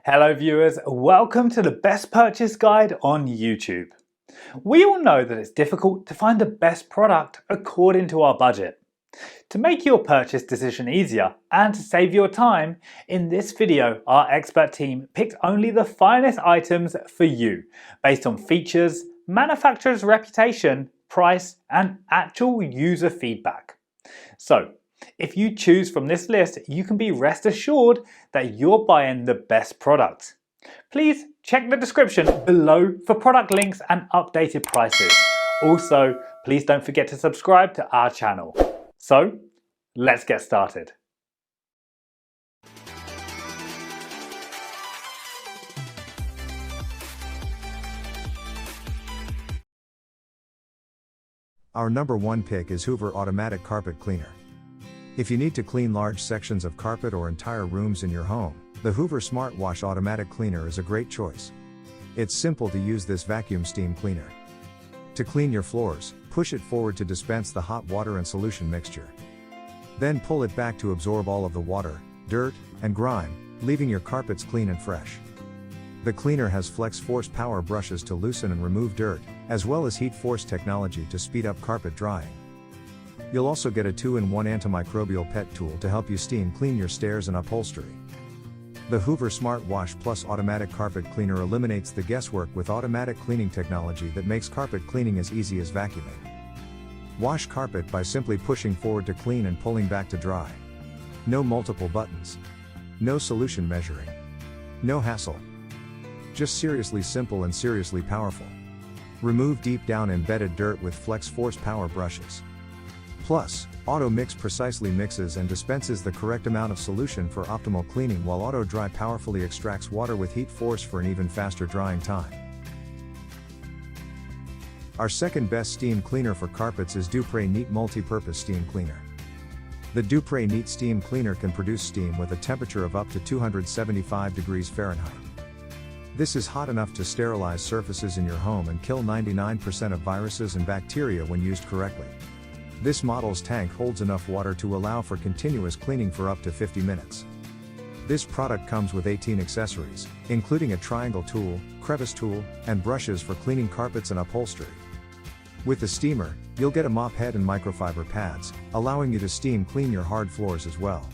Hello viewers, welcome to the best purchase guide on YouTube. We all know that it's difficult to find the best product according to our budget. To make your purchase decision easier and to save your time, in this video our expert team picked only the finest items for you based on features, manufacturer's reputation, price and actual user feedback. So, if you choose from this list, you can be rest assured that you're buying the best product. Please check the description below for product links and updated prices. Also, please don't forget to subscribe to our channel. So, let's get started. Our number one pick is Hoover Automatic Carpet Cleaner. If you need to clean large sections of carpet or entire rooms in your home, the Hoover Smart Wash Automatic Cleaner is a great choice. It's simple to use this vacuum steam cleaner. To clean your floors, push it forward to dispense the hot water and solution mixture. Then pull it back to absorb all of the water, dirt, and grime, leaving your carpets clean and fresh. The cleaner has flex force power brushes to loosen and remove dirt, as well as heat force technology to speed up carpet drying. You'll also get a 2-in-1 antimicrobial pet tool to help you steam clean your stairs and upholstery. The Hoover Smart Wash Plus Automatic Carpet Cleaner eliminates the guesswork with automatic cleaning technology that makes carpet cleaning as easy as vacuuming. Wash carpet by simply pushing forward to clean and pulling back to dry. No multiple buttons. No solution measuring. No hassle. Just seriously simple and seriously powerful. Remove deep down embedded dirt with flex force power brushes. Plus, Auto Mix precisely mixes and dispenses the correct amount of solution for optimal cleaning, while Auto Dry powerfully extracts water with heat force for an even faster drying time. Our second best steam cleaner for carpets is dupray Neat Multi-Purpose Steam Cleaner. The dupray Neat Steam Cleaner can produce steam with a temperature of up to 275 degrees Fahrenheit. This is hot enough to sterilize surfaces in your home and kill 99% of viruses and bacteria when used correctly. This model's tank holds enough water to allow for continuous cleaning for up to 50 minutes. This product comes with 18 accessories, including a triangle tool, crevice tool, and brushes for cleaning carpets and upholstery. With the steamer, you'll get a mop head and microfiber pads, allowing you to steam clean your hard floors as well.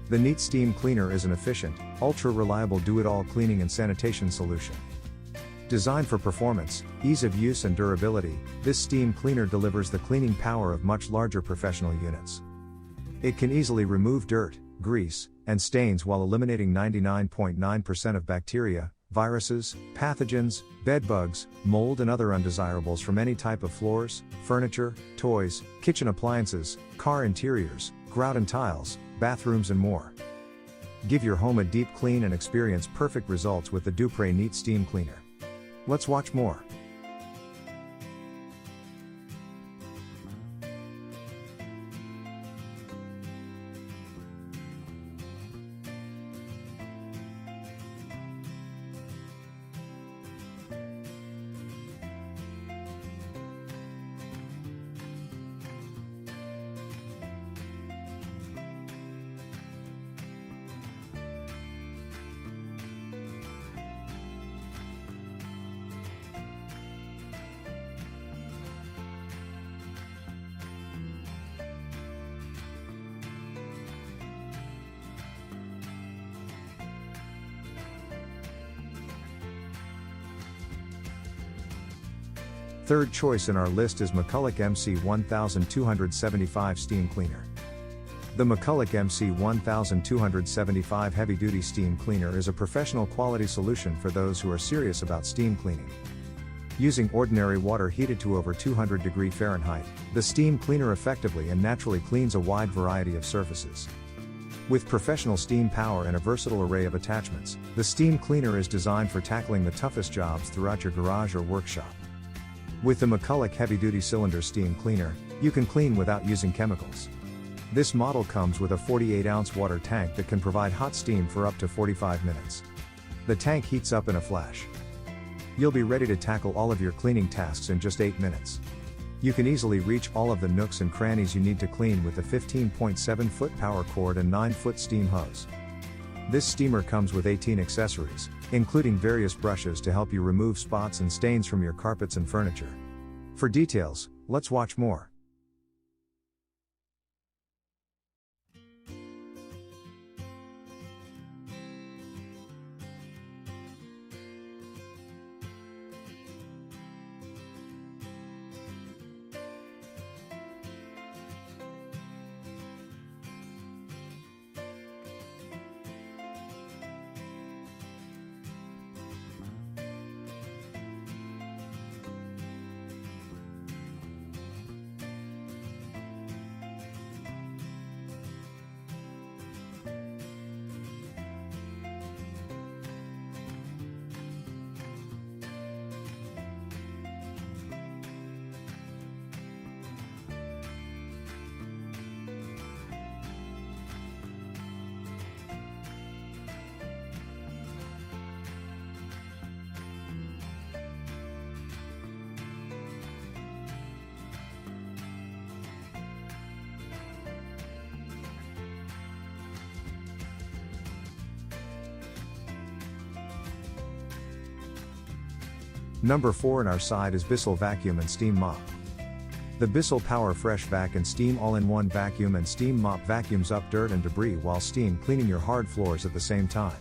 The Neat Steam Cleaner is an efficient, ultra-reliable do-it-all cleaning and sanitation solution. Designed for performance, ease of use and durability, this steam cleaner delivers the cleaning power of much larger professional units. It can easily remove dirt, grease, and stains while eliminating 99.9% of bacteria, viruses, pathogens, bed bugs, mold and other undesirables from any type of floors, furniture, toys, kitchen appliances, car interiors, grout and tiles, bathrooms and more. Give your home a deep clean and experience perfect results with the dupray Neat Steam Cleaner. Let's watch more. Third choice in our list is McCulloch MC 1275 Steam Cleaner. The McCulloch MC 1275 Heavy Duty Steam Cleaner is a professional quality solution for those who are serious about steam cleaning. Using ordinary water heated to over 200 degrees Fahrenheit, the steam cleaner effectively and naturally cleans a wide variety of surfaces. With professional steam power and a versatile array of attachments, the steam cleaner is designed for tackling the toughest jobs throughout your garage or workshop. With the McCulloch Heavy Duty Cylinder Steam Cleaner, you can clean without using chemicals. This model comes with a 48-ounce water tank that can provide hot steam for up to 45 minutes. The tank heats up in a flash. You'll be ready to tackle all of your cleaning tasks in just 8 minutes. You can easily reach all of the nooks and crannies you need to clean with the 15.7-foot power cord and 9-foot steam hose. This steamer comes with 18 accessories, including various brushes to help you remove spots and stains from your carpets and furniture. For details, let's watch more. Number 4 in our side is Bissell Vacuum and Steam Mop. The Bissell Power Fresh Vac and Steam All-in-One Vacuum and Steam Mop vacuums up dirt and debris while steam cleaning your hard floors at the same time.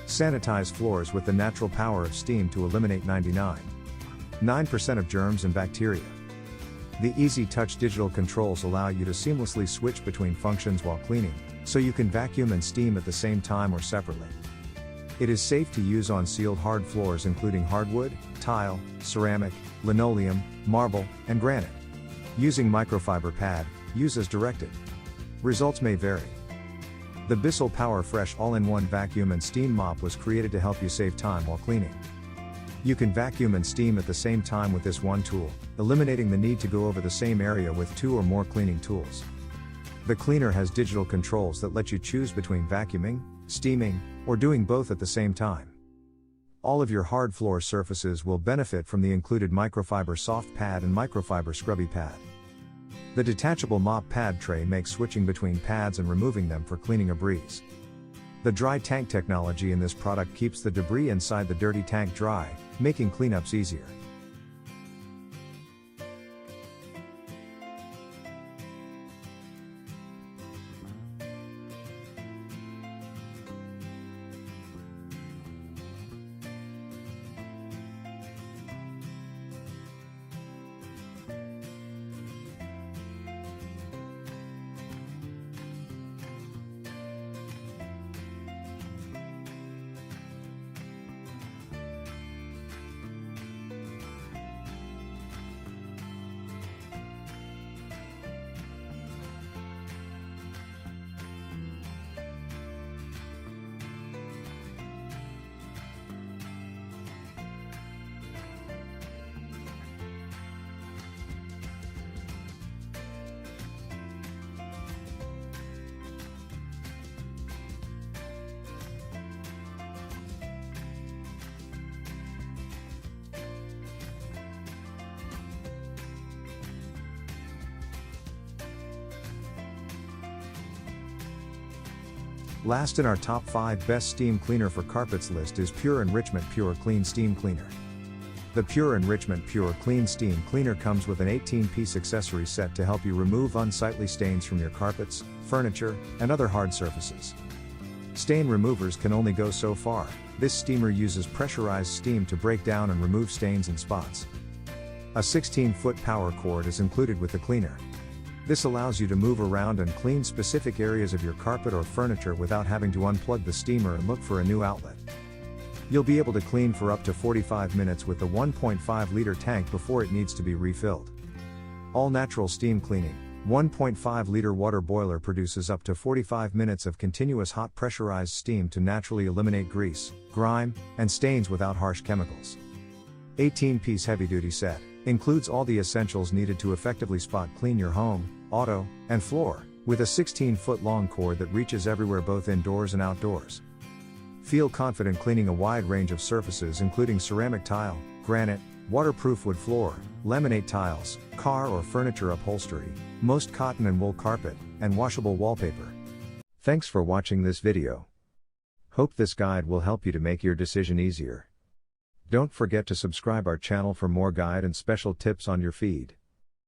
Sanitize floors with the natural power of steam to eliminate 99.9% of germs and bacteria. The easy touch digital controls allow you to seamlessly switch between functions while cleaning, so you can vacuum and steam at the same time or separately. It is safe to use on sealed hard floors including hardwood, tile, ceramic, linoleum, marble, and granite. Using microfiber pad, use as directed. Results may vary. The Bissell Power Fresh All-in-One Vacuum and Steam Mop was created to help you save time while cleaning. You can vacuum and steam at the same time with this one tool, eliminating the need to go over the same area with 2 or more cleaning tools. The cleaner has digital controls that let you choose between vacuuming, steaming, or doing both at the same time. All of your hard floor surfaces will benefit from the included microfiber soft pad and microfiber scrubby pad. The detachable mop pad tray makes switching between pads and removing them for cleaning a breeze. The dry tank technology in this product keeps the debris inside the dirty tank dry, making cleanups easier. Last in our top 5 best steam cleaner for carpets list is Pure Enrichment Pure Clean Steam Cleaner. The Pure Enrichment Pure Clean Steam Cleaner comes with an 18-piece accessory set to help you remove unsightly stains from your carpets, furniture, and other hard surfaces. Stain removers can only go so far. This steamer uses pressurized steam to break down and remove stains and spots. A 16-foot power cord is included with the cleaner. This allows you to move around and clean specific areas of your carpet or furniture without having to unplug the steamer and look for a new outlet. You'll be able to clean for up to 45 minutes with the 1.5-liter tank before it needs to be refilled. All natural steam cleaning, 1.5-liter water boiler produces up to 45 minutes of continuous hot pressurized steam to naturally eliminate grease, grime, and stains without harsh chemicals. 18-piece heavy-duty set includes all the essentials needed to effectively spot clean your home, auto, and floor, with a 16-foot long cord that reaches everywhere both indoors and outdoors. Feel confident cleaning a wide range of surfaces including ceramic tile, granite, waterproof wood floor, laminate tiles, car or furniture upholstery, most cotton and wool carpet, and washable wallpaper. Thanks for watching this video. Hope this guide will help you to make your decision easier. Don't forget to subscribe our channel for more guide and special tips on your feed.